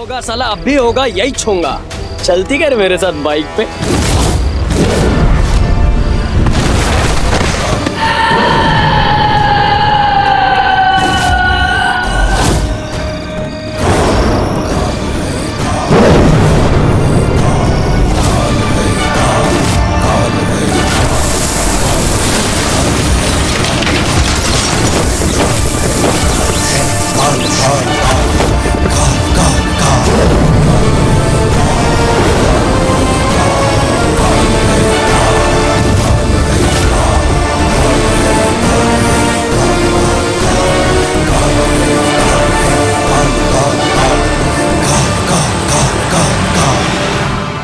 होगा साला, अब भी होगा, यही छूंगा। चलती कर मेरे साथ बाइक पे।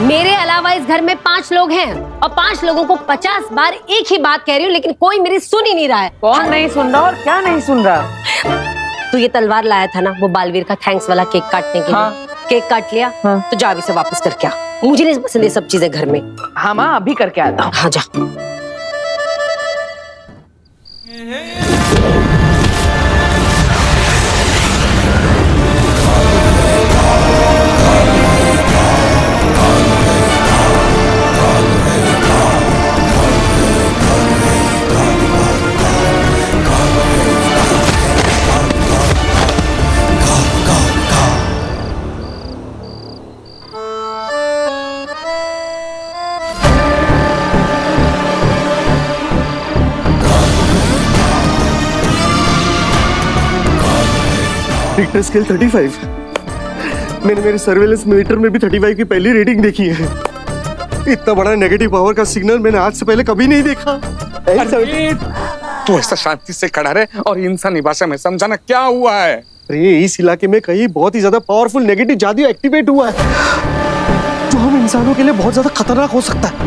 मेरे अलावा इस घर में 5 लोग हैं और 5 लोगों को 50 बार एक ही बात कह रही हूँ, लेकिन कोई मेरी सुन ही नहीं रहा है। कौन नहीं सुन रहा और क्या नहीं सुन रहा? तू ये तलवार लाया था ना वो बालवीर का थैंक्स वाला केक काटने के हाँ। लिए, केक काट लिया। हाँ। तो जा अभी से वापस करके आ, मुझे नहीं पसंद ये सब चीजें घर में। हाँ माँ, अभी करके आता हूँ। हाँ जा। Richter scale 35। मैंने मेरे सर्वेलेंस मीटर में भी 35 की पहली रीडिंग देखी है। इतना बड़ा नेगेटिव पावर का सिग्नल मैंने आज से पहले कभी नहीं देखा। तू ऐसा शांति से खड़ा रहे और इंसानी भाषा में समझाना क्या हुआ है। अरे इस इलाके में कहीं बहुत ही ज्यादा पावरफुल नेगेटिव जादू एक्टिवेट हुआ है जो हम इंसानों के लिए बहुत ज्यादा खतरनाक हो सकता है।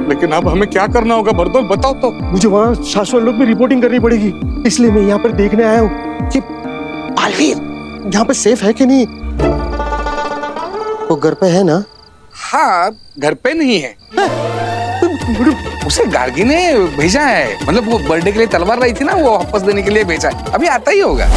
लेकिन अब हमें क्या करना होगा बरदौल, बताओ तो। मुझे वहाँ शाश्वत लोग में रिपोर्टिंग करनी पड़ेगी, इसलिए मैं यहाँ पर देखने आया हूँ कि बालवीर यहाँ पे सेफ है कि नहीं। वो घर पे है ना? हाँ, घर पे नहीं है। उसे गार्गी ने भेजा है, मतलब वो बर्थडे के लिए तलवार लाई थी ना, वो वापस देने के लिए भेजा है। अभी आता ही होगा।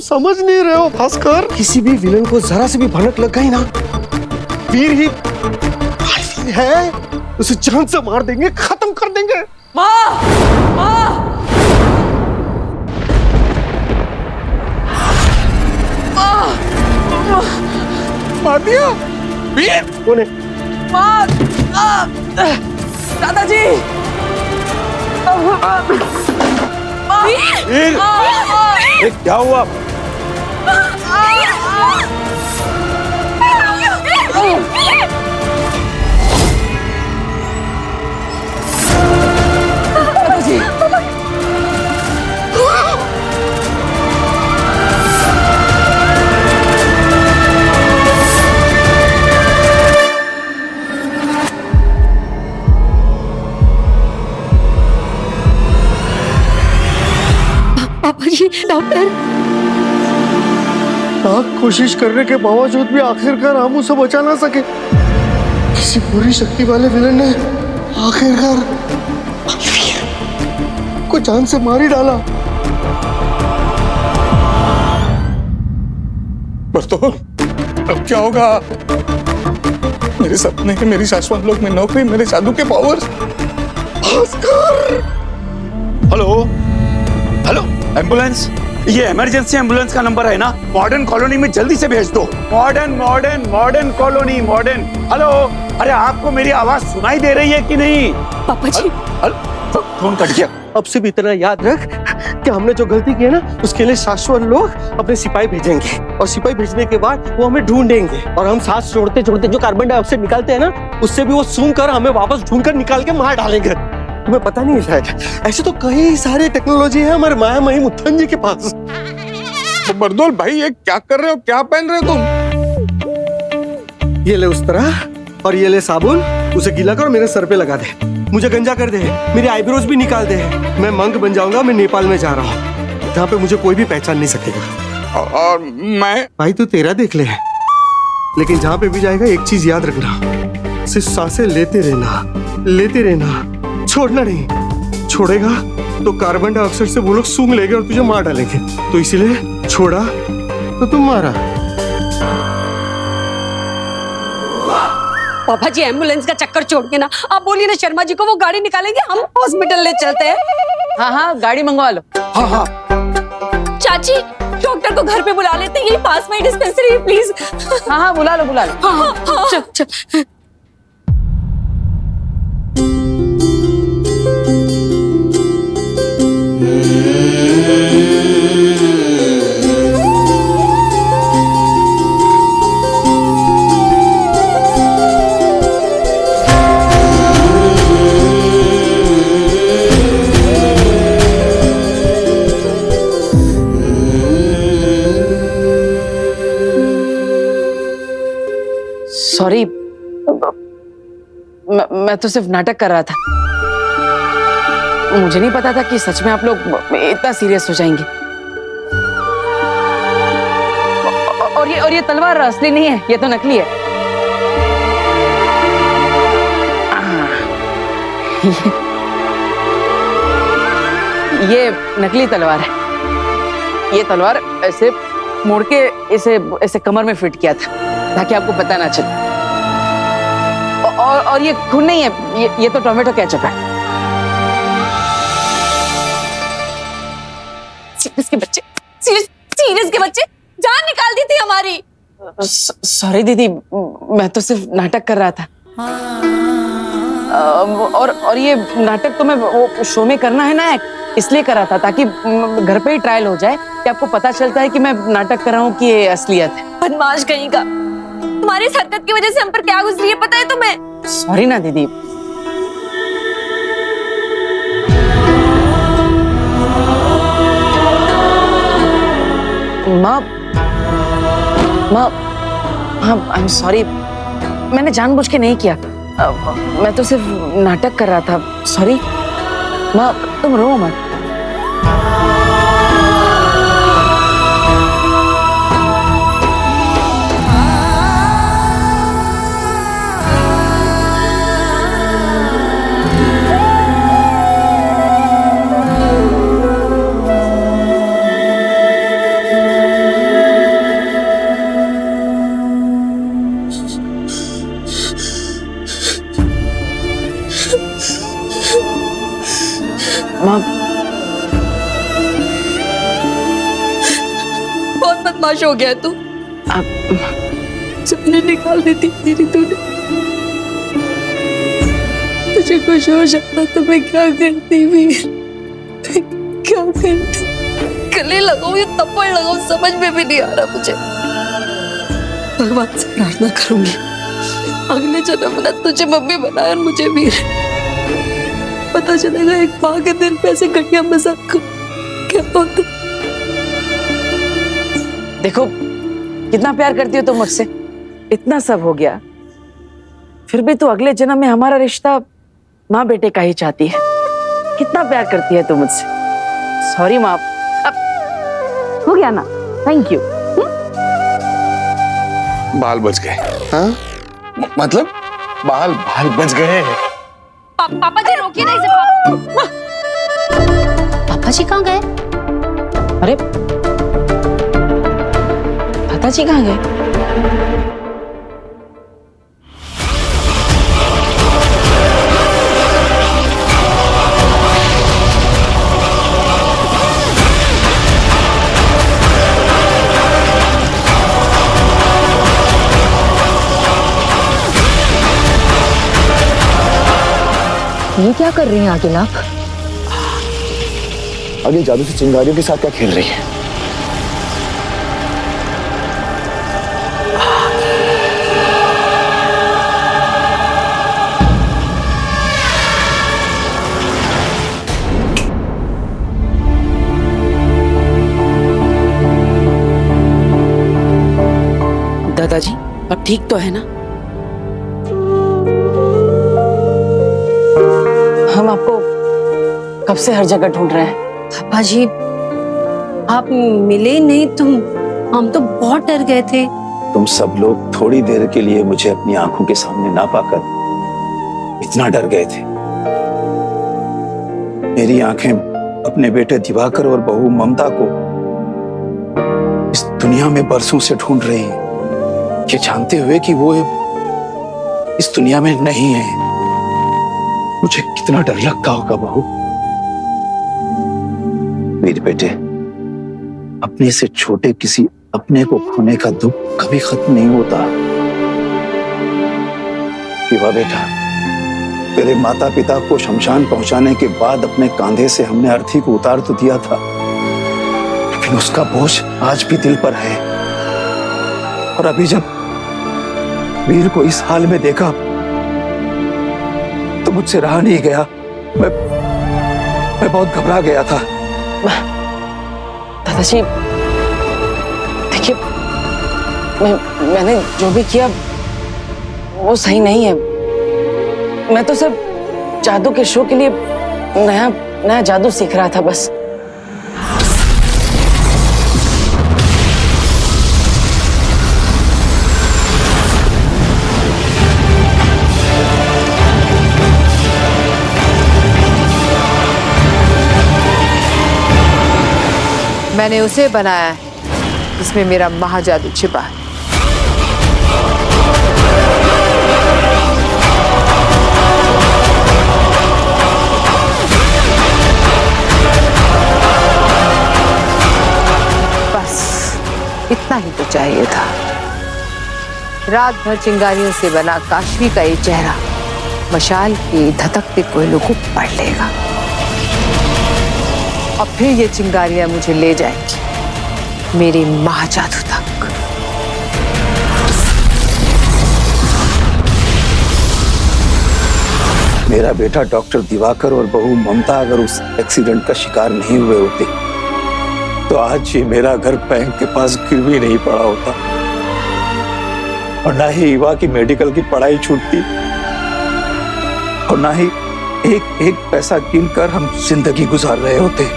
समझ नहीं रहे हो भास्कर, किसी भी विलन को जरा से भी भनक लग गई ना, वीर ही बालवीर है, उसे जान से मार देंगे, खत्म कर देंगे। माँ, माँ, मार दिया वीर। कौन है? माँ, दादाजी। वीर, क्या हुआ? पापा जी, डॉक्टर। लाख कोशिश करने के बावजूद भी आखिरकार हम उसे बचा ना सके। किसी पूरी शक्ति वाले विलन ने आखिरकार बालवीर को जान से मार ही डाला। बरदौल, अब क्या होगा? मेरे सपने के, मेरी शाश्वत लोक में नौकरी, मेरे जादू के powers. Bhaskar! Hello hello, ambulance, ये इमरजेंसी एम्बुलेंस का नंबर है ना? मॉडर्न कॉलोनी में जल्दी से भेज दो। Modern colony, modern. हेलो, अरे आपको मेरी आवाज सुनाई दे रही है कि नहीं? पापा जी, फोन कट गया। अब से भी इतना याद रख कि हमने जो गलती की है ना, उसके लिए शाश्वत लोग अपने सिपाही भेजेंगे और सिपाही भेजने के बाद वो हमें ढूंढेंगे और हम सांस छोड़ते छोड़ते जो कार्बन डाइऑक्साइड निकालते हैं ना, उससे भी वो सूंघ कर हमें वापस ढूंढ कर निकाल के मार डालेंगे। तुम्हें पता नहीं है, ऐसे तो कई सारे टेक्नोलॉजी है हमारे माया मही मुत्थन जी के पास। तो बरदौल भाई, ये क्या कर रहे हो? क्या पहन रहे हो तुम? ये ले उस तरह, और ये ले साबुन, उसे गीला कर और मेरे सर पे लगा दे। मुझे गंजा कर दे, मेरे आईब्रोज भी निकाल दे। मैं मंक बन जाऊंगा। मैं नेपाल में जा रहा हूँ, जहाँ पे मुझे कोई भी पहचान नहीं सकेगा। और मैं? भाई तू तेरा देख ले, लेकिन जहाँ पे भी जाएगा एक चीज याद रखना, सिर्फ सांसें लेते रहना, छोड़ना नहीं। छोड़ेगा तो कार्बन डाइऑक्साइड से वो लोग सूंघ लेंगे और तुझे मार डालेंगे। तो इसीलिए छोड़ा तो तुम मारा। पापा जी एम्बुलेंस का चक्कर छोड़ के ना आप बोलिए ना शर्मा जी को, वो गाड़ी निकालेंगे, हम हॉस्पिटल ले चलते हैं। हाँ हाँ गाड़ी मंगवा लो। हाँ। चाची डॉक्टर को घर पे बुला लेते हैं, यही पास में डिस्पेंसरी है, प्लीज। हाँ बुला लो। चल चल। सॉरी, मैं तो सिर्फ नाटक कर रहा था। मुझे नहीं पता था कि सच में आप लोग इतना सीरियस हो जाएंगे। और ये तलवार असली नहीं है, ये तो नकली है। ये नकली तलवार है। ये तलवार ऐसे मोड़ के इसे कमर में फिट किया था ताकि आपको पता ना चले। और ये खून नहीं है, ये तो टोमेटो केचप है। सीरियस के बच्चे, सीरियस के बच्चे, जान निकाल दी थी हमारी। सॉरी दीदी, मैं तो सिर्फ नाटक कर रहा था। और ये नाटक तो मैं वो शो में करना है ना, इसलिए कर रहा था ताकि घर पे ही ट्रायल हो जाए कि आपको पता चलता है कि मैं नाटक कर रहा हूँ कि ये असलियत है। बदमाश कहीं का, तुम्हारी इस हरकत की वजह से हम पर क्या गुजरी है पता है तुम्हें? सॉरी ना दीदी। माँ आई एम सॉरी, मैंने जानबूझ के नहीं किया। मैं तो सिर्फ नाटक कर रहा था। सॉरी माँ, तुम रो मत। माँ बहुत बदमाश हो गया तू। आप सपने निकाल देती मेरी तूने। तुझे कुछ हो जाता तो मैं क्या करती वीर, क्या करती? गले लगाऊं या थप्पड़ लगाऊं समझ में भी नहीं आ रहा मुझे। भगवान से प्रार्थना करूंगी अगले जन्म में तुझे मम्मी बनाए और मुझे वीर। पता चलेगा एक माँ के दिल पे ऐसे घटिया मजाक क्या होता। देखो कितना प्यार करती हो तुम मुझसे, इतना सब हो गया फिर भी तो अगले जन्म में हमारा रिश्ता माँ बेटे का ही चाहती है। कितना प्यार करती है तू मुझसे। सॉरी माँ, अब हो गया ना, थैंक यू। बाल बच गए। हाँ? मतलब बाल बच गए। पापा जी रोकिए ना इसे। पापा जी कहाँ गए? अरे दादाजी कहाँ गए? ये क्या कर रही हैं आगे आप? आगे जादू से चिंगारियों के साथ क्या खेल रही है? दादाजी अब ठीक तो है ना? हम आपको कब से हर जगह ढूंढ रहे हैं। पापा जी, आप मिले ही नहीं तो हम तो बहुत डर गए थे। तुम सब लोग थोड़ी देर के लिए मुझे अपनी आंखों के सामने ना पाकर इतना डर गए थे। मेरी आंखें अपने बेटे दिवाकर और बहू ममता को इस दुनिया में बरसों से ढूंढ रही हैं, ये जानते हुए कि वो इस दुनिया में नहीं है। मुझे कितना डर लगता होगा बहू। मेरे बेटे, अपने से छोटे किसी अपने को खोने का दुख कभी खत्म नहीं होता। शिवा बेटा, तेरे माता पिता को शमशान पहुंचाने के बाद अपने कांधे से हमने अर्थी को उतार तो दिया था, लेकिन उसका बोझ आज भी दिल पर है। और अभी जब वीर को इस हाल में देखा तो मुझसे रहा नहीं गया। मैं बहुत घबरा गया था। दादाजी, देखिए, मैंने जो भी किया वो सही नहीं है। मैं तो सिर्फ जादू के शो के लिए नया जादू सीख रहा था बस। मैंने उसे बनाया है जिसमें मेरा महाजादू छिपा है। बस इतना ही तो चाहिए था। रात भर चिंगारियों से बना काशवी का ये चेहरा मशाल की धधकते कोयलों को पढ़ लेगा और फिर ये चिंगारियां मुझे ले जाएंगी मेरे महाजादू तक। मेरा बेटा डॉक्टर दिवाकर और बहू ममता अगर उस एक्सीडेंट का शिकार नहीं हुए होते तो आज ये मेरा घर बैंक के पास गिर भी नहीं पड़ा होता और ना ही ईवा की मेडिकल की पढ़ाई छूटती और ना ही एक एक पैसा गिनकर हम जिंदगी गुजार रहे होते।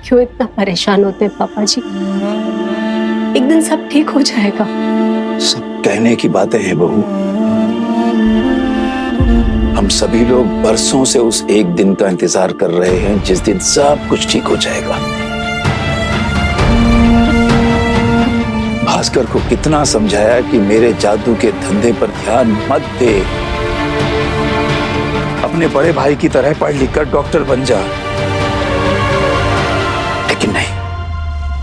क्यों इतना परेशान होते हैं पापा जी? एक दिन सब ठीक हो जाएगा। सब कहने की बातें हैं बहू। हम सभी लोग बरसों से उस एक दिन का इंतजार कर रहे हैं जिस दिन सब कुछ ठीक हो जाएगा। भास्कर को कितना समझाया कि मेरे जादू के धंधे पर ध्यान मत दे, अपने बड़े भाई की तरह पढ़ लिख कर डॉक्टर बन जा, लेकिन नहीं।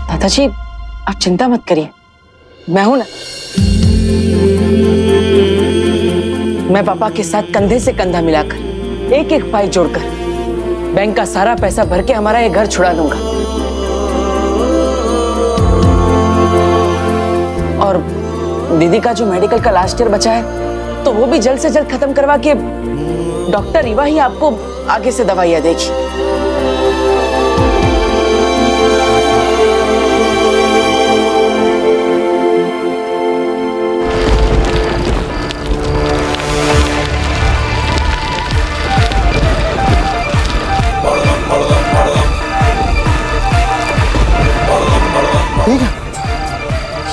दादाजी, आप चिंता मत करिए, मैं हूं ना। मैं पापा के साथ कंधे से कंधा मिलाकर एक एक पाई जोड़कर बैंक का सारा पैसा भर के हमारा ये घर छुड़ा दूंगा। और दीदी का जो मेडिकल का लास्ट ईयर बचा है तो वो भी जल्द से जल्द खत्म करवा के डॉक्टर ईवा ही आपको आगे से दवाइयां देगी।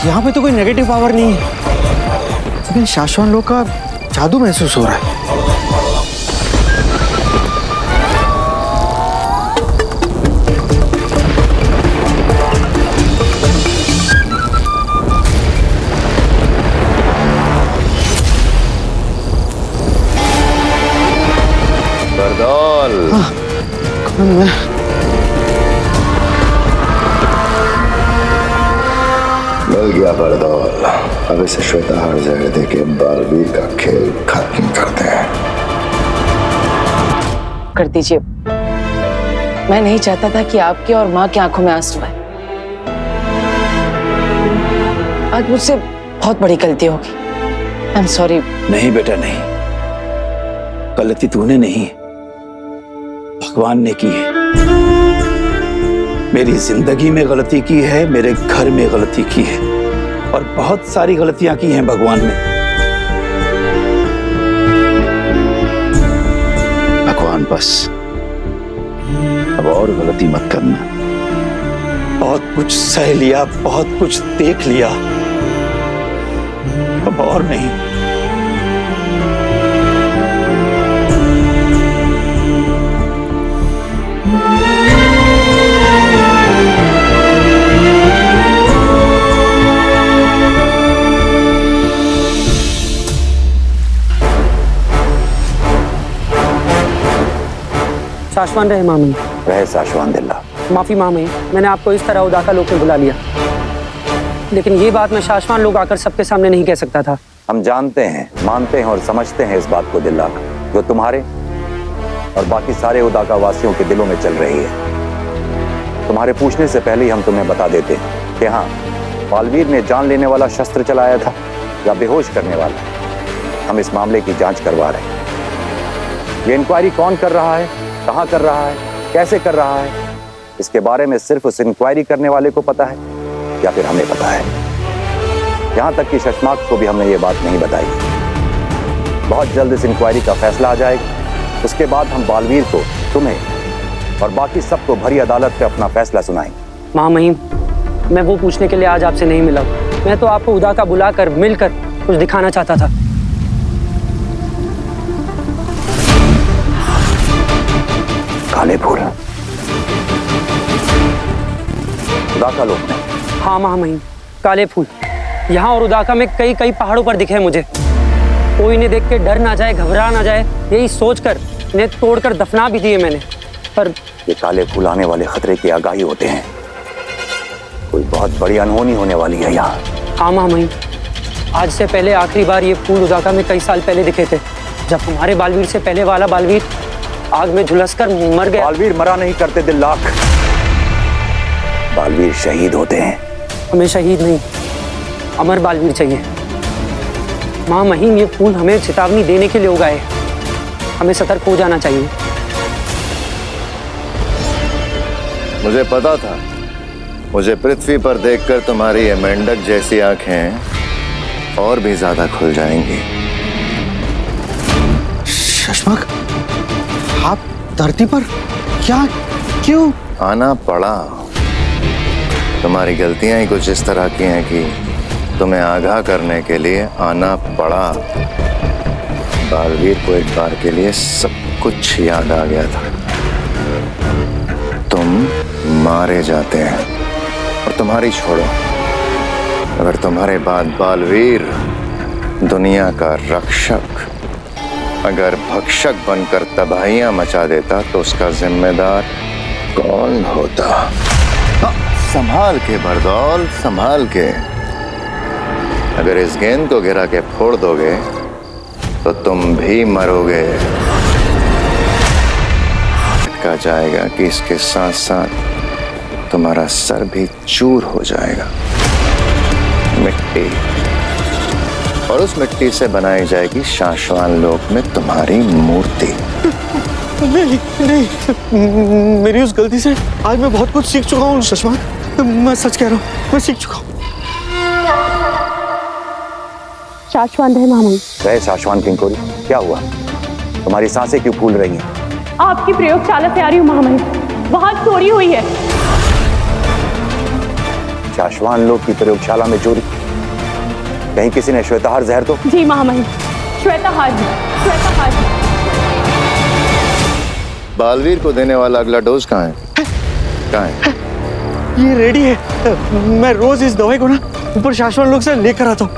यहाँ पे तो कोई नेगेटिव पावर नहीं है, लेकिन शाश्वत लोग का जादू महसूस हो रहा है। बरदौल। कौन मैं? मिल गया बरदौल। अब इसे श्वेता हर जगह देके बालवीर का खेल खत्म करते हैं। कर दीजिए, मैं नहीं चाहता था कि आपके और माँ की आंखों में आंसू आए। आज मुझसे बहुत बड़ी गलती होगी। I am sorry. नहीं बेटा नहीं, गलती तूने नहीं, भगवान ने की है। मेरी जिंदगी में गलती की है, मेरे घर में गलती की है, और बहुत सारी गलतियां की हैं भगवान ने। भगवान बस अब और गलती मत करना। बहुत कुछ सह लिया, बहुत कुछ देख लिया, अब और नहीं। शाश्वान रहे मामी। रहे साशवान दिल्ला। माफी मामी, मैंने आपको इस तरह उदाका लोग में बुला लिया, लेकिन ये बात मैं शाश्वान लोग आकर सबके सामने नहीं कह सकता था। हम जानते हैं, मानते हैं और समझते हैं इस बात को दिल्ला, जो तुम्हारे और बाकी सारे उदाका वासियों के दिलों में चल रही है। तुम्हारे पूछने से पहले ही हम तुम्हें बता देते हैं कि हाँ, बालवीर ने जान लेने वाला शस्त्र चलाया था या बेहोश करने वाला। हम इस मामले की जांच करवा रहे हैं। ये इंक्वायरी कौन कर रहा है, कहाँ कर रहा है, कैसे कर रहा है, इसके बारे में सिर्फ उस इंक्वायरी करने वाले को पता है या फिर हमें पता है। यहां तक कि शशमाक को भी हमने ये बात नहीं बताई। बहुत जल्द इस इंक्वायरी का फैसला आ जाएगा। उसके बाद हम बालवीर को, तुम्हें और बाकी सबको भरी अदालत में अपना फैसला सुनाएंगे। महामहिम, मैं वो पूछने के लिए आज आपसे नहीं मिला। मैं तो आपको उदाका बुलाकर मिलकर कुछ दिखाना चाहता था। काले फूल उदाका लोग में? हाँ महामहिम, काले फूल यहाँ और उदाका में कई कई पहाड़ों पर दिखे मुझे। कोई इन्हें देख के डर ना जाए, घबरा ना जाए, यही सोचकर इन्हें तोड़कर दफना भी दिए मैंने। पर ये काले फूल आने वाले खतरे की आगाही होते हैं। कोई बहुत बड़ी अनहोनी होने वाली है यहाँ। हाँ महामहिम, आज से पहले आखिरी बार ये फूल उदाका में कई साल पहले दिखे थे, जब हमारे बालवीर से पहले वाला बालवीर आग में झुलसकर मर गया। बालवीर मरा नहीं करते दिल्लाक, बालवीर शहीद होते हैं। हमें शहीद नहीं, अमर बालवीर चाहिए। महामहिम, ये फूल हमें चेतावनी देने के लिए उगाए। हमें सतर्क हो जाना चाहिए। मुझे पता था, मुझे पृथ्वी पर देखकर तुम्हारी ये मेंढक जैसी आंखें और भी ज्यादा खुल जाएंगी। शशमाक, आप धरती पर क्या, क्यों आना पड़ा? तुम्हारी गलतियां ही कुछ इस तरह की हैं कि तुम्हें आगाह करने के लिए आना पड़ा। बालवीर को एक बार के लिए सब कुछ याद आ गया था। तुम मारे जाते हैं और तुम्हारी छोड़ो, अगर तुम्हारे बाद बालवीर दुनिया का रक्षक अगर भक्षक बनकर तबाहियां मचा देता तो उसका जिम्मेदार कौन होता? संभाल के बरदौल, संभाल के। अगर इस गेंद को गिरा के फोड़ दोगे तो तुम भी मरोगे। कहा जाएगा कि इसके साथ साथ तुम्हारा सर भी चूर हो जाएगा। मिट्टी, और उस मिट्टी से बनाई जाएगी शाश्वान लोक में तुम्हारी मूर्ति। नहीं नहीं, मेरी उस गलती से आज मैं बहुत कुछ सीख चुका हूँ शशमाक। मैं सच कह रहा हूँ, मैं सीख चुका हूँ। शाश्वान रहे महामहिम। रहे शाश्वान किंकोरी, क्या हुआ? तुम्हारी सांसें क्यों फूल रही हैं? आपकी प्रयोगशाला से आ रही हूँ महामहिम, वहां चोरी हुई है। शाश्वान लोग की प्रयोगशाला में चोरी? कहीं किसी ने श्वेताहार जहर तो? जी महामहिम, श्वेताहार, श्वेताहार। बालवीर को देने वाला अगला डोज कहाँ है? कहाँ है? ये रेडी है। मैं रोज इस दवाई को ना ऊपर शाश्वान लोग से लेकर आता हूँ,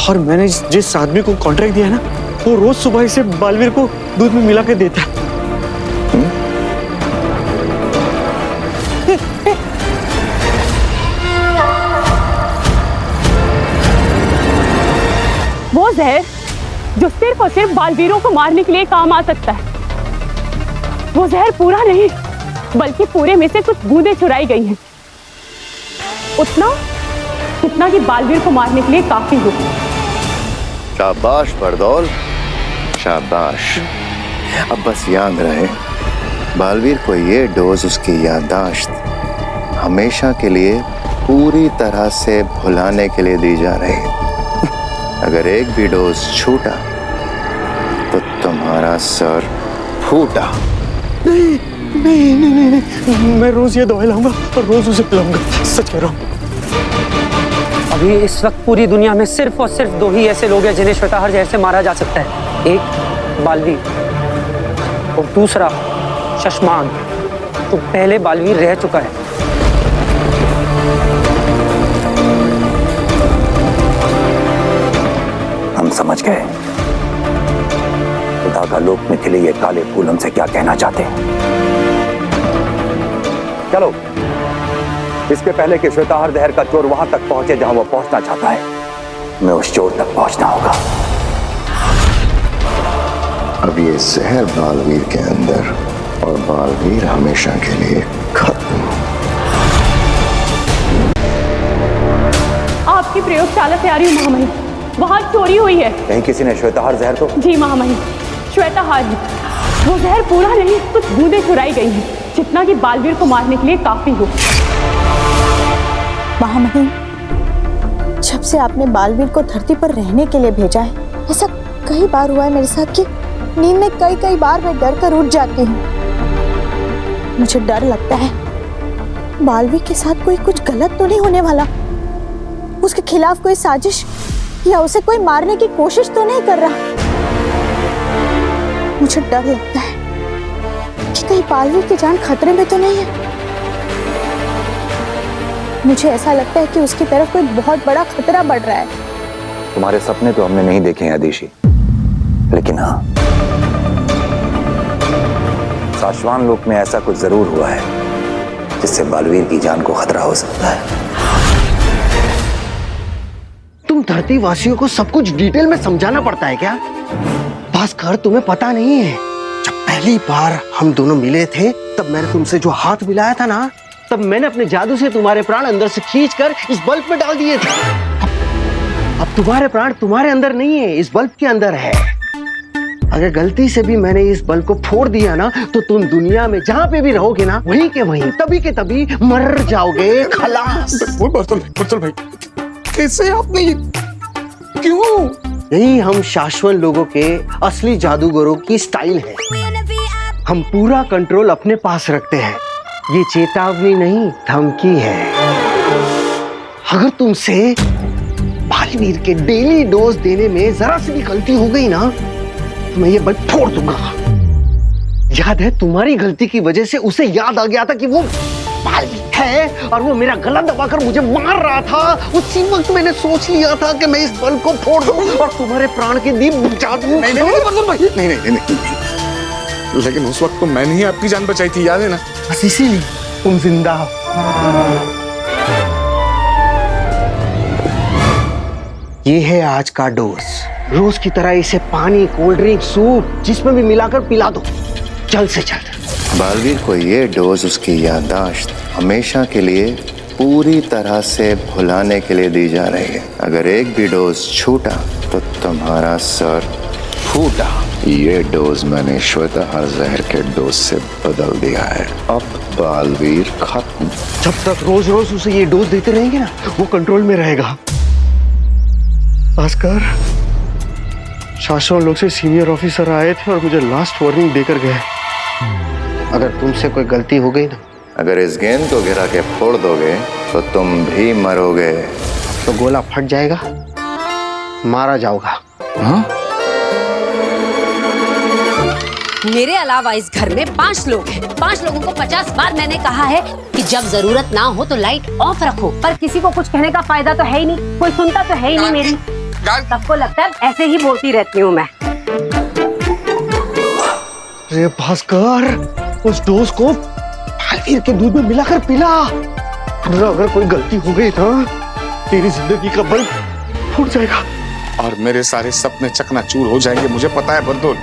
और मैंने जिस आदमी को कॉन्ट्रैक्ट दिया है ना, वो रोज सुबह इसे बालवीर को दूध में मिला के देता है। वो जहर जो सिर्फ और सिर्फ बालवीरों को मारने के लिए काम आ सकता है, वो जहर पूरा नहीं बल्कि पूरे में से कुछ बूंदें चुराई गई हैं, उतना जितना कि बालवीर को मारने के लिए काफी हो। शाबाश बरदौल, शाबाश। अब बस याद रहे बालवीर को ये डोज उसकी याददाश्त हमेशा के लिए पूरी तरह से भुलाने के लिए दी जा रही है। अगर एक भी डोज छूटा तो तुम्हारा सर फूटा। नहीं नहीं नहीं नहीं, नहीं। मैं रोज ये दवाई लाऊंगा और रोज उसे पिलाऊंगा, सच कह रहा हूँ। अभी इस वक्त पूरी दुनिया में सिर्फ और सिर्फ 2 ही ऐसे लोग हैं जिन्हें श्वेताहार जहर से मारा जा सकता है। एक बालवीर और दूसरा शशमान, तो पहले बालवीर रह चुका है। हम समझ गए उदागा लोक में खिले ये काले फूल हमसे क्या कहना चाहते हैं। चलो, इसके पहले कि श्वेताहार जहर का चोर वहां तक पहुंचे जहां वो पहुंचना चाहता है, मैं उस चोर तक पहुंचना होगा। अब ये जहर बालवीर के अंदर और बालवीर हमेशा के लिए खत्म। आपकी प्रयोगशाला से आ रही हूँ महामहिम, वहाँ चोरी हुई है। कहीं किसी ने श्वेताहार जहर तो? जी महामहिम, श्वेताहार ही। वो जहर पूरा नहीं, कुछ बूंदें चुराई गई हैं, जितना कि बालवीर को मारने के लिए काफी हो। महामहिम, जब से आपने बालवीर को धरती पर रहने के लिए भेजा है, ऐसा कई बार हुआ है मेरे साथ कि नींद में कई बार मैं डर कर उठ जाती हूँ। मुझे डर लगता है बालवीर के साथ कोई कुछ गलत तो नहीं होने वाला, उसके खिलाफ कोई साजिश या उसे कोई मारने की कोशिश तो नहीं कर रहा। मुझे डर लगता है कि कहीं बालवीर की जान खतरे में तो नहीं है। मुझे ऐसा लगता है कि उसकी तरफ कोई बहुत बड़ा खतरा बढ़ रहा है। तुम्हारे सपने तो हमने नहीं देखे हैं आदिशी, लेकिन हाँ, शाश्वान लोक में ऐसा कुछ जरूर हुआ है जिससे बालवीर की जान को खतरा हो सकता है। तुम धरती वासियों को सब कुछ डिटेल में समझाना पड़ता है क्या? भास्कर, तुम्हें पता नहीं है, जब पहली बार हम दोनों मिले थे तब मैंने तुमसे जो हाथ मिलाया था ना, तब मैंने अपने जादू से तुम्हारे प्राण अंदर से खींचकर इस बल्ब में डाल दिए थे। अब तुम्हारे प्राण तुम्हारे अंदर नहीं है, इस बल्ब के अंदर है। अगर गलती से भी मैंने इस बल्ब को फोड़ दिया ना, तो तुम दुनिया में जहां पे भी रहोगे ना, वहीं के वहीं तभी के तभी मर जाओगे। खलास। बर्तुल भाई, कैसे आपने ये, क्यों? यही हम शाश्वत लोगों के असली जादूगरों की स्टाइल है। हम पूरा कंट्रोल अपने पास रखते हैं। ये चेतावनी नहीं, धमकी है। अगर तुमसे बालवीर के डेली डोज देने में जरा सी भी गलती हो गई ना, तो मैं ये बल्ब फोड़ दूंगा। याद है, तुम्हारी गलती की वजह से उसे याद आ गया था कि वो बालवीर है और वो मेरा गला दबाकर मुझे मार रहा था। उसी वक्त मैंने सोच लिया था कि मैं इस बल्ब को फोड़ दूं और तुम्हारे प्राण के दीप बुझा दूं। नहीं, लेकिन उस वक्त तो मैंने ही आपकी जान बचाई थी, याद है ना? बस इसीलिए तुम जिंदा हो। ये है आज का डोज। रोज की तरह इसे पानी, कोल्ड ड्रिंक, सूप जिसमें भी मिलाकर पिला दो, जल्द से जल्द। बालवीर को ये डोज उसकी याददाश्त हमेशा के लिए पूरी तरह से भुलाने के लिए दी जा रही है। अगर एक भी डोज छूटा तो तुम्हारा सर फूटा। ये डोज मैंने श्वेताहार जहर के डोज से बदल दिया है। अब बालवीर खत्म। जब तक रोज रोज उसे ये डोज देते रहेंगे ना, वो कंट्रोल में रहेगा। भास्कर, शाश्वत लोग से सीनियर ऑफिसर आए थे और मुझे लास्ट वार्निंग देकर गए। अगर तुमसे कोई गलती हो गई ना, अगर इस गेंद को गिरा के फोड़ दोगे तो तुम भी मरोगे। तो गोला फट जाएगा, मारा जाओगा। हाँ? मेरे अलावा इस घर में 5 लोग हैं। 5 लोगों को 50 बार मैंने कहा है कि जब जरूरत ना हो तो लाइट ऑफ रखो, पर किसी को कुछ कहने का फायदा तो है ही नहीं, कोई सुनता तो है ही नहीं मेरी। सबको लगता है ऐसे ही बोलती रहती हूँ मैं। अरे भास्कर, उस डोज को बालवीर के दूध में मिलाकर पिला। अगर कोई गलती हो गई ना, तेरी जिंदगी का बल्ब फूट जाएगा और मेरे सारे सपने चकनाचूर हो जाएंगे। मुझे पता है बर्दुल,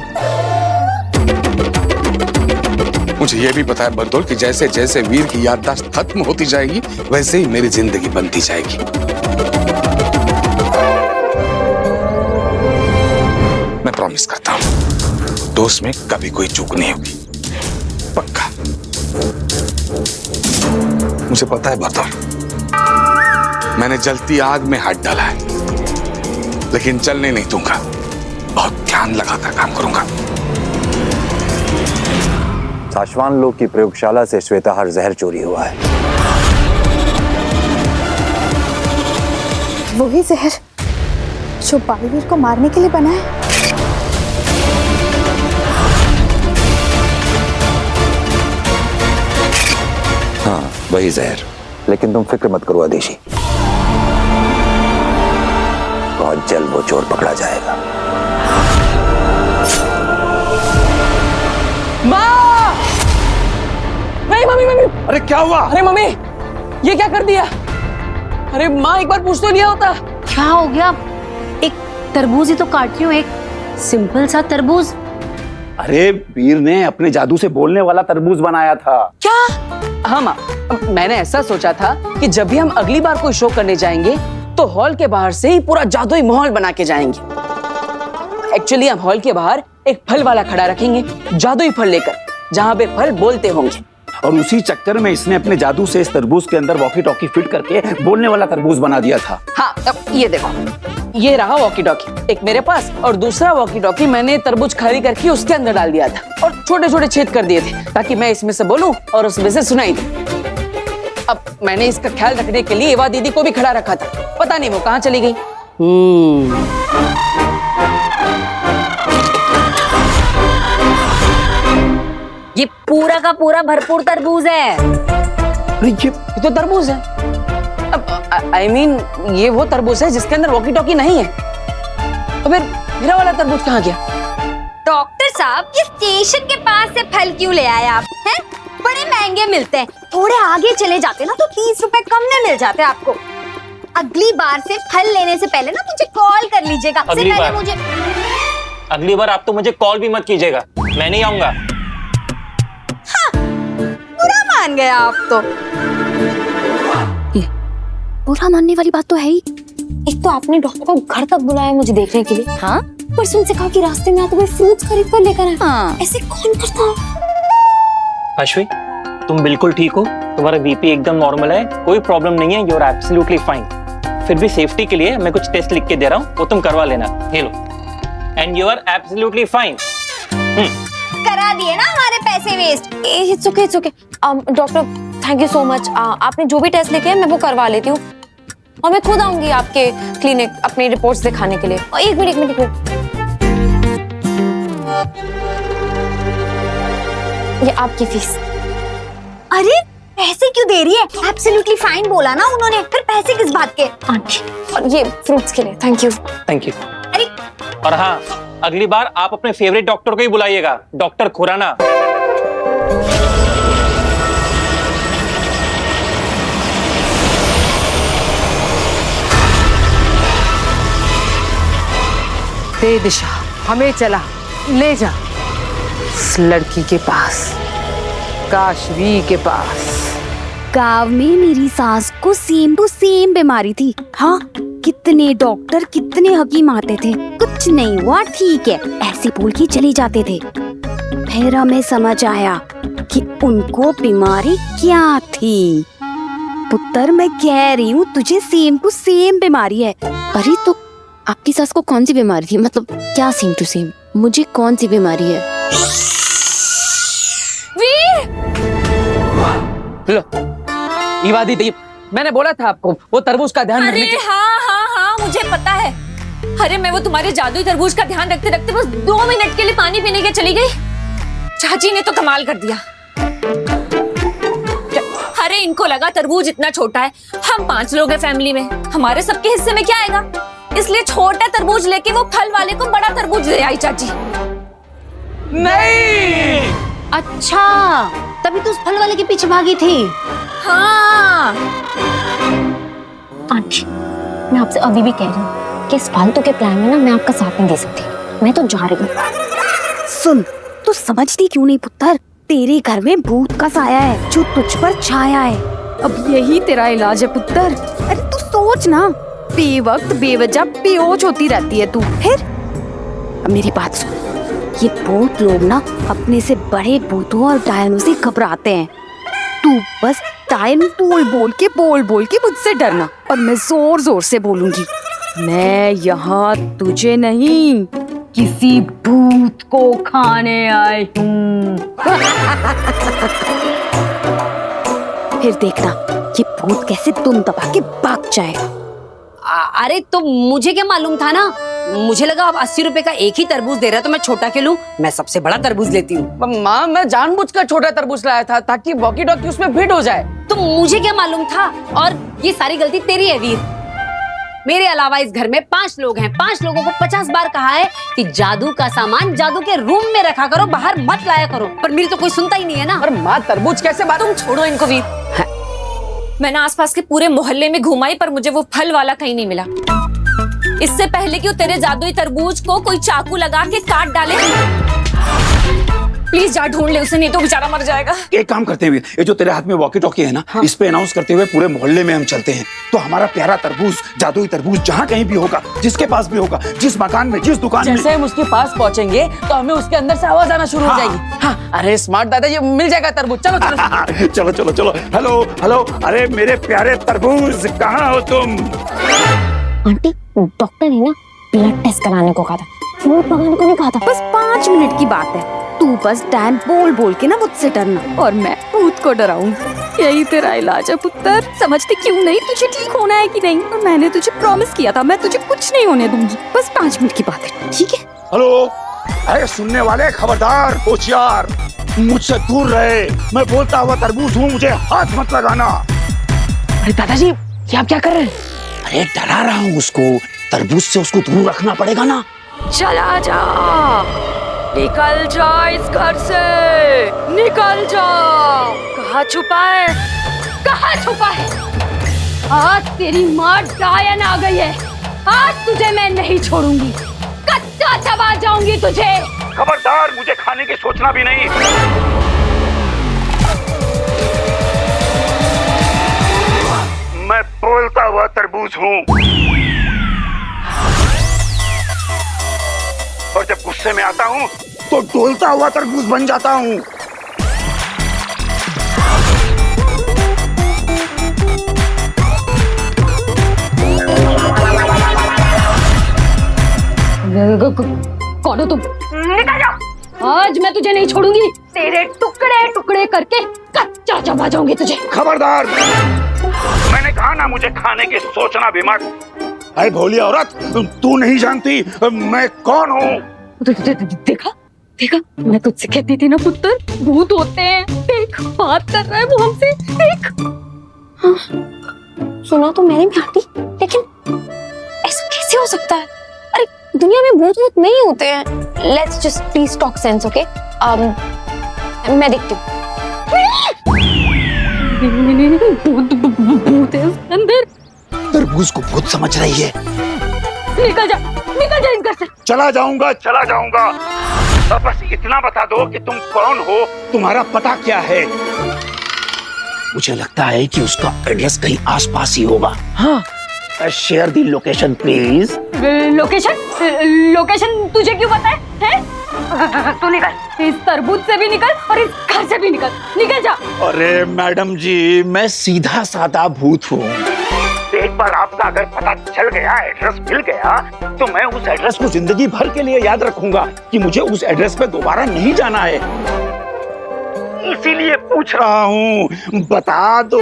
मुझे ये भी पता है बर्दुल कि जैसे जैसे वीर की याददाश्त खत्म होती जाएगी, वैसे ही मेरी जिंदगी बनती जाएगी। मैं प्रॉमिस करता हूं, दोस्त में कभी कोई चूक नहीं होगी, पक्का। मुझे पता है बर्दर, मैंने जलती आग में हाथ डाला है, लेकिन चलने नहीं दूंगा। बहुत ध्यान लगाकर काम करूंगा। साशवान लोग की प्रयोगशाला से श्वेताहार जहर चोरी हुआ है। वही जहर जो बालवीर को मारने के लिए बना है। हाँ, वही जहर। लेकिन तुम फिक्र मत करो आदेशी, बहुत जल्द वो चोर पकड़ा जाएगा। माँ! नहीं मम्मी मम्मी! अरे क्या हुआ? अरे मम्मी, ये क्या कर दिया? अरे माँ, एक बार पूछ तो लिया होता। क्या हो गया? एक तरबूज ही तो काट रही हूँ, एक सिंपल सा तरबूज। अरे वीर ने अपने जादू से बोलने वाला तरबूज बनाया था। क्या? हाँ माँ, मैंने ऐसा सोचा था कि जब भी हम अगली बार कोई शो करने जाएंगे तो हॉल के बाहर से ही पूरा जादुई माहौल बना के जाएंगे। एक्चुअली हम हॉल के बाहर एक फल वाला खड़ा रखेंगे, जादुई फल लेकर, जहाँ पे फल बोलते होंगे। और उसी चक्कर में इसने अपने जादू से इस तरबूज के अंदर वॉकी टॉकी फिट करके बोलने वाला तरबूज बना दिया था। हाँ, अब ये देखो, ये रहा वॉकी टॉकी एक मेरे पास, और दूसरा वॉकी टॉकी मैंने तरबूज खाली करके उसके अंदर डाल दिया था और छोटे छोटे छेद कर दिए थे ताकि मैं इसमें से बोलूं और उसमें से सुनाई दे। अब मैंने इसका ख्याल रखने के लिए एवा दीदी को भी खड़ा रखा था, पता नहीं वो कहाँ चली गई। ये पूरा का पूरा भरपूर तरबूज है। ये तो तरबूज है। अब I mean, ये वो तरबूज है जिसके अंदर वॉकी टॉकी नहीं है। तो फिर मेरा वाला तरबूज कहाँ गया? डॉक्टर साहब, ये स्टेशन के पास से फल क्यों ले आए आप? हैं? बड़े महंगे मिलते हैं, थोड़े आगे चले जाते ना तो 30 रुपए कम में मिल जाते आपको। अगली बार से फल लेने से पहले ना मुझे कॉल कर लीजिएगा। अगली बार आप तो मुझे कॉल भी मत कीजिएगा, मैं नहीं आऊंगा। हाँ, बुरा मान गया आप तो। बुरा मानने वाली बात तो है ही। एक तो आपने डॉक्टर को घर तक बुलाया मुझे देखने के लिए। हाँ, पर उनसे कहा कि रास्ते में आते हुए फ्रूट्स खरीद कर लेकर आए। हाँ। ऐसे कौन करता? अश्विन, तुम बिल्कुल ठीक हो, तुम्हारा बीपी एकदम नॉर्मल है, कोई प्रॉब्लम नहीं है, यू आर एब्सोल्युटली फाइन। फिर भी सेफ्टी के लिए मैं कुछ टेस्ट लिख के दे रहा हूँ, वो तुम करवा लेना। ये लो, and you are absolutely fine. करा दिए ना हमारे पैसे waste. It's okay, it's okay. Doctor, thank you so much. आपने जो भी टेस्ट लिखे हैं मैं वो करवा लेती हूँ, और मैं खुद आऊंगी आपके क्लिनिक अपनी रिपोर्ट्स दिखाने के लिए। एक मिनट। ये आपकी फीस। अरे पैसे क्यों दे रही है? एब्सोल्युटली फाइन बोला ना उन्होंने, फिर पैसे किस बात के? और ये फ्रूट्स के लिए थैंक यू। Thank you. अरे, और हाँ, अगली बार आप अपने फेवरेट डॉक्टर को ही बुलाइएगा, डॉक्टर खुराना। दे दिशा, हमें चला, ले जा इस लड़की के पास, काशवी के पास। गांव में मेरी सास को सेम टू सेम बीमारी थी। हाँ, कितने डॉक्टर कितने हकीम आते थे, कुछ नहीं हुआ, ठीक है, ऐसे बोल के चले जाते थे। फिर हमें समझ आया कि उनको बीमारी क्या थी। पुत्र, मैं कह रही हूँ तुझे सेम टू सेम बीमारी है। अरे तो आपकी सास को कौन सी बीमारी थी? मतलब क्या सेम टू सेम? मुझे कौन सी बीमारी है? लो, ईवा दीदी, मैंने बोला था आपको वो तरबूज का ध्यान रखने के। हाँ, मुझे पता है। अरे मैं वो तुम्हारे जादुई तरबूज का ध्यान रखते रखते बस 2 मिनट के लिए पानी पीने के चली गई। चाची ने तो कमाल कर दिया। अरे इनको लगा तरबूज इतना छोटा है, हम 5 लोग हैं फैमिली में, हमारे सबके हिस्से में क्या आएगा, इसलिए छोटा तरबूज लेके वो फल वाले को बड़ा तरबूज दे आई चाची। नहीं, अच्छा, तभी तो उस फल वाले के पीछे भागी थी। हाँ आंटी, मैं आपसे अभी भी कह रही हूँ कि इस फालतू के प्लान में ना मैं आपका साथ नहीं दे सकती। मैं तो जा रही हूँ। सुन, तू समझती क्यों नहीं पुत्र? तेरे घर में भूत का साया है जो तुझ पर छाया है। अब यही तेरा इलाज है पुत्र। अरे तू सोच ना, बेवक्त बेवजह बेहोश होती रहती है तू। फिर अब मेरी बात सुन, ये भूत लोग ना अपने से बड़े भूतों और डायनों से घबराते हैं। तू बस टाइम बोल बोल के मुझसे डरना, और मैं जोर जोर से बोलूंगी, मैं यहाँ तुझे नहीं किसी भूत को खाने आई हूँ। फिर देखना ये भूत कैसे तुम दबा के भाग जाएगा। अरे तो मुझे क्या मालूम था ना, मुझे लगा अब 80 रुपए का एक ही तरबूज दे रहा है तो मैं छोटा क्यों लूं, मैं सबसे बड़ा तरबूज लेती हूँ। माँ मैं जानबूझकर छोटा तरबूज लाया था ताकि वॉकी टॉकी उसमें फिट हो जाए। तो मुझे क्या मालूम था, और ये सारी गलती तेरी है वीर। मेरे अलावा इस घर में 5 लोग हैं, 5 लोगों को 50 बार कहा है कि जादू का सामान जादू के रूम में रखा करो, बाहर मत लाया करो, पर मेरी तो कोई सुनता ही नहीं है ना। और माँ तरबूज कैसे बात। तुम छोड़ो इनको वीर। मैंने आसपास के पूरे मोहल्ले में घुमाई पर मुझे वो फल वाला कहीं नहीं मिला। इससे पहले कि वो तेरे जादुई तरबूज को कोई चाकू लगा के काट डाले, प्लीज जा ढूंढ ले उसे, नहीं तो बेचारा मर जाएगा। एक काम करते हैं, ये जो तेरे हाथ में वॉकी टॉकी है ना, हाँ। इस पे अनाउंस करते हुए पूरे मोहल्ले में हम चलते हैं, तो हमारा प्यारा तरबूज, जादुई तरबूज जहाँ कहीं भी होगा, जिसके पास भी होगा, जिस मकान में, जिस दुकान में, जैसे हम उसके पास पहुँचेंगे तो हमें उसके अंदर से आवाज आना शुरू हो जाएगी। हाँ, अरे स्मार्ट दादा, ये मिल जाएगा तरबूज, चलो चलो चलो चलो चलो। हेलो हेलो, अरे मेरे प्यारे तरबूज, कहाँ हो तुम? आंटी डॉक्टर ने ना ब्लड टेस्ट कराने को कहा था, फूड पकाने को नहीं कहा था। बस 5 मिनट की बात है, तू बस डैन बोल के ना मुझसे डरना, और मैं भूत को डराऊंगी। यही तेरा इलाज है पुत्र, समझते क्यों नहीं? तुझे ठीक होना है कि नहीं? और मैंने तुझे प्रॉमिस किया था, मैं तुझे कुछ नहीं होने दूंगी। बस 5 मिनट की बात है, ठीक है? हेलो, अरे सुनने वाले खबरदार, होशियार, मुझसे दूर रहे। मैं बोलता हुआ तरबूज हूँ, मुझे हाथ मत लगाना। अरे दादाजी ये आप क्या कर रहे हैं? अरे डरा रहा हूँ उसको, तरबूज से उसको दूर रखना पड़ेगा ना। चला जा, निकल जा इस घर से, निकल जा। कहाँ छुपा है, कहाँ छुपा है? आज तेरी माँ डायन आ गई है, आज तुझे मैं नहीं छोड़ूंगी, कच्चा चबा जाऊंगी तुझे। खबरदार, मुझे खाने की सोचना भी नहीं। मैं बोलता हुआ तरबूज हूँ, और जब गुस्से में आता हूँ तो डोलता हुआ तरबूज बन जाता हूँ। कौन हो तुम? निकल जाओ, आज मैं तुझे नहीं छोड़ूंगी, तेरे टुकड़े टुकड़े करके कच्चा चबा जाऊंगी तुझे। खबरदार, मैंने कहा ना मुझे खाने की सोचना भी मत। अरे भोली औरत, तू नहीं जानती मैं कौन हूँ। देखा देखा, मैं तुझसे कहती थी ना पुत्र, भूत होते हैं। देख बात कर रहा है वो हमसे, देख। हाँ, सुना तो मैंने भी आंटी, लेकिन ऐसा कैसे हो सकता है? अरे दुनिया में भूत वूत नहीं होते हैं। Let's just please talk sense, okay? मैं देखती हूँ। भूत है उसके अंदर। तरबूज को भूत समझ रही है। निकल जा इस घर से। चला जाऊंगा। अब बस इतना बता दो कि तुम कौन हो, तुम्हारा पता क्या है। मुझे लगता है कि उसका एड्रेस कहीं आसपास ही होगा। हाँ, share the location please. Location तुझे क्यों पता है? तू निकल, इस तरबूज से भी निकल और इस घर से भी निकल जा। अरे मैडम जी, मैं सीधा साधा भूत हूँ। एक बार आपका अगर पता चल गया, एड्रेस मिल गया, तो मैं उस एड्रेस को जिंदगी भर के लिए याद रखूंगा कि मुझे उस एड्रेस पे दोबारा नहीं जाना है। इसीलिए पूछ रहा हूँ, बता दो,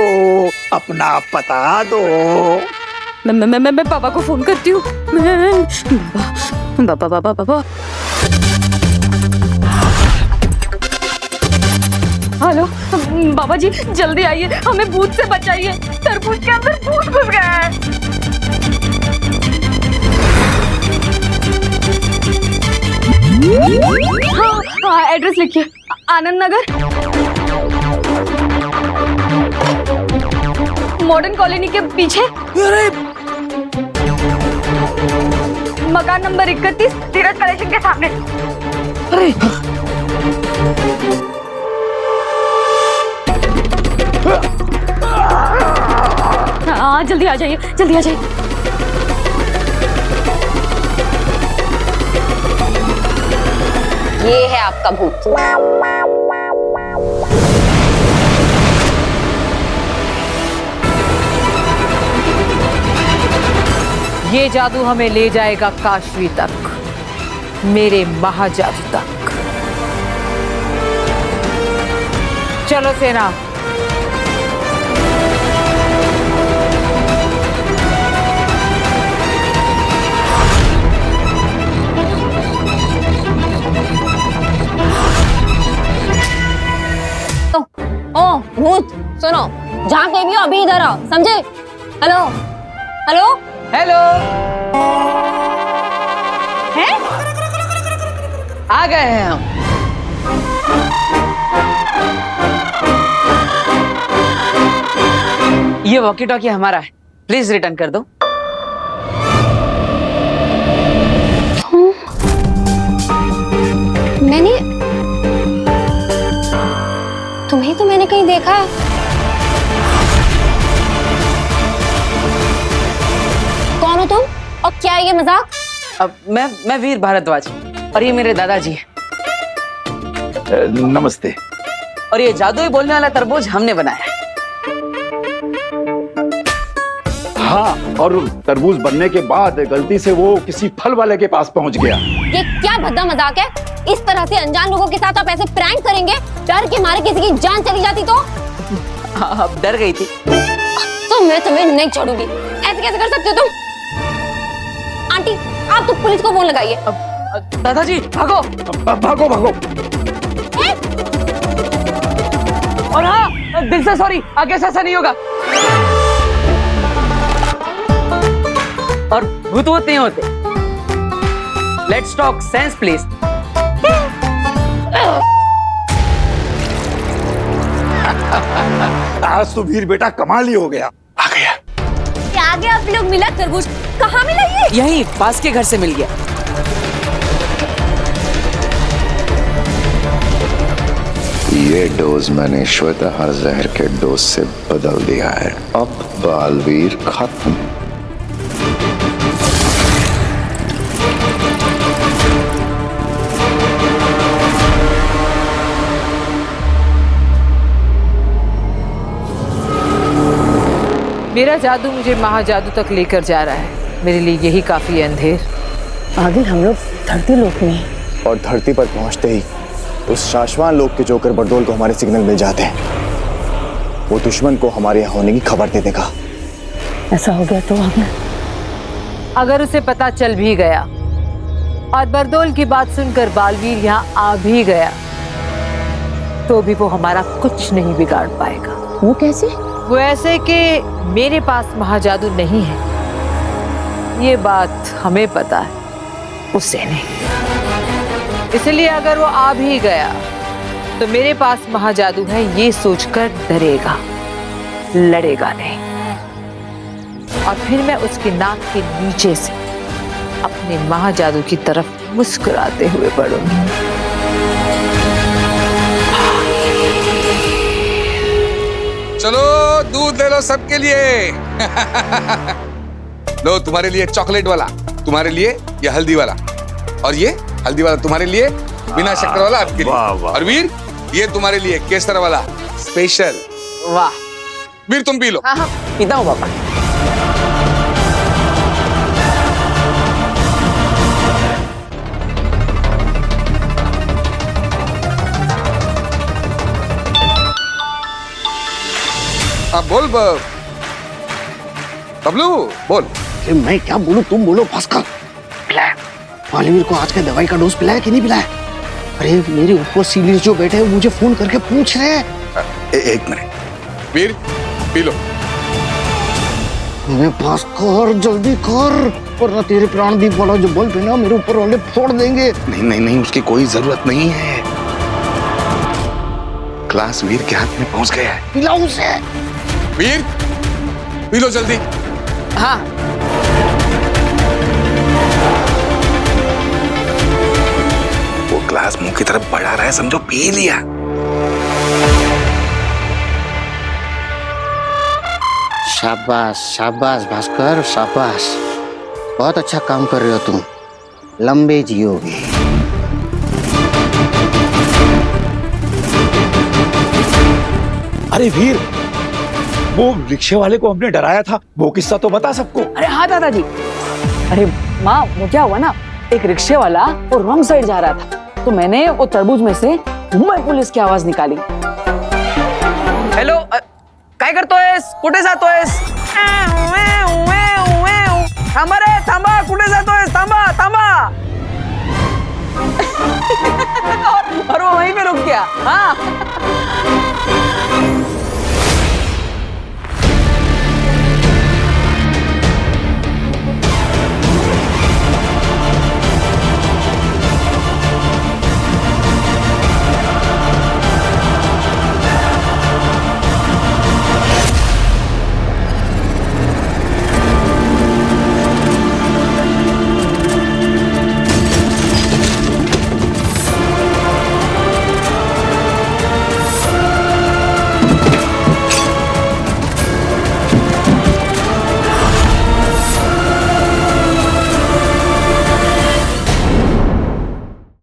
अपना पता दो। मैं पापा को फोन करती हूँ। बाबा। हेलो बाबा जी, जल्दी आइए, हमें भूत से बचाइए, तरबूज के अंदर भूत घुस गया है। हाँ, एड्रेस लिखिए, आनंद नगर, मॉडर्न कॉलोनी के पीछे, मकान नंबर 31, धीरज कलेक्शन के सामने। अरे हाँ, जल्दी आ जाइए। ये है आपका भूत। ये जादू हमें ले जाएगा काशवी तक, मेरे महाजादू तक। चलो सेना। ओ भूत सुनो, जहाँ कहीं भी हो अभी इधर आओ, समझे? हेलो हेलो हेलो, है? आ गए हैं हम। ये वॉकी टॉकी हमारा है, प्लीज रिटर्न कर दो। तुम्हें तो मैंने कहीं देखा है। कौन हो तुम और क्या है ये मजाक? अब मैं वीर भारद्वाज और ये मेरे दादाजी हैं। नमस्ते। और ये जादुई बोलने वाला तरबूज हमने बनाया है। हाँ, और तरबूज बनने के बाद गलती से वो किसी फल वाले के पास पहुंच गया। ये क्या भद्दा मजाक है? इस तरह से अनजान लोगों के साथ आप ऐसे प्रैंक करेंगे? डर के मारे किसी की जान चली जाती तो? अब डर गई थी तो मैं तुम्हें नहीं छोड़ूंगी। ऐसे कैसे कर सकते हो तुम? आंटी, आप तो पुलिस को फोन लगाइए। दादाजी भागो भागो भागो। और हाँ, दिल से सॉरी, आगे से ऐसा नहीं होगा। और भूत नहीं होते। Let's talk sense please. आज तो वीर बेटा कमाल ही हो गया। आ गया। क्या आगे आप लोग मिला तरबूज? कहाँ मिला ये? यहीं पास के घर से मिल गया। ये डोज मैंने श्वेताहार जहर के डोज से बदल दिया है। अब बालवीर खत्म। मेरा जादू मुझे महाजादू तक लेकर जा रहा है। मेरे लिए यही काफी है अंधेर। आगे हम लोग धरती लोक में हैं। और धरती पर पहुंचते ही उस शाश्वान लोक के जोकर बरदोल को हमारे सिग्नल मिल जाते हैं। वो दुश्मन को हमारे यहाँ होने की खबर दे देगा। ऐसा हो गया तो हमें, अगर उसे पता चल भी गया और बरदोल की बात सुनकर बालवीर यहाँ आ भी गया तो भी वो हमारा कुछ नहीं बिगाड़ पाएगा। वो कैसे? वो ऐसे कि मेरे पास महाजादू नहीं है, ये बात हमें पता है, उसे नहीं। इसलिए अगर वो आ भी गया तो मेरे पास महाजादू है ये सोचकर डरेगा, लड़ेगा नहीं। और फिर मैं उसकी नाक के नीचे से अपने महाजादू की तरफ मुस्कुराते हुए बढ़ूंगी। चलो दूध ले लो सबके लिए। लो तुम्हारे लिए चॉकलेट वाला, तुम्हारे लिए ये हल्दी वाला, और ये हल्दी वाला तुम्हारे लिए बिना शक्कर वाला आपके लिए। और वीर ये तुम्हारे लिए केसर वाला स्पेशल। वाह वीर तुम पी लो। हाँ हाँ पीता हूँ पापा। अब बोल बबलू बोल। मैं क्या बोलूं, तुम बोलो। भास्कर पिलाया बालवीर को आज के दवाई का डोज पिलाया कि नहीं पिलाया? अरे मेरे ऊपर सीनियर जो बैठे हैं मुझे फोन करके पूछ रहे हैं। एक मिनट वीर पी लो। भास्कर जल्दी कर, वरना तेरे प्राणदीप वाला जो बल्ब है ना मेरे ऊपर वाले फोड़ देंगे। नहीं नहीं नहीं, उसकी कोई जरूरत नहीं है। क्लास वीर के हाथ में पहुंच गया है। पिलाओ उसे। वीर पी लो जल्दी। हाँ वो ग्लास मुंह की तरफ बढ़ा रहा है, समझो पी लिया। शाबाश शाबाश भास्कर शाबाश, बहुत अच्छा काम कर रहे हो तुम। लंबे जियोगे। अरे वीर, वो रिक्शे वाले को हमने डराया था, वो किस्सा तो बता सबको। अरे हाँ दादाजी, अरे माँ, वो क्या हुआ ना, एक रिक्शे वाला वो रॉन्ग साइड जा रहा था, तो मैंने वो तरबूज में से मुंबई पुलिस की आवाज निकाली। हेलो, काय करतोयस? कुठे जातोयस? थांबा रे, थांबा, कुठे जातोयस? थांबा, थांबा। और वो वहीं पे रुक गया। हाँ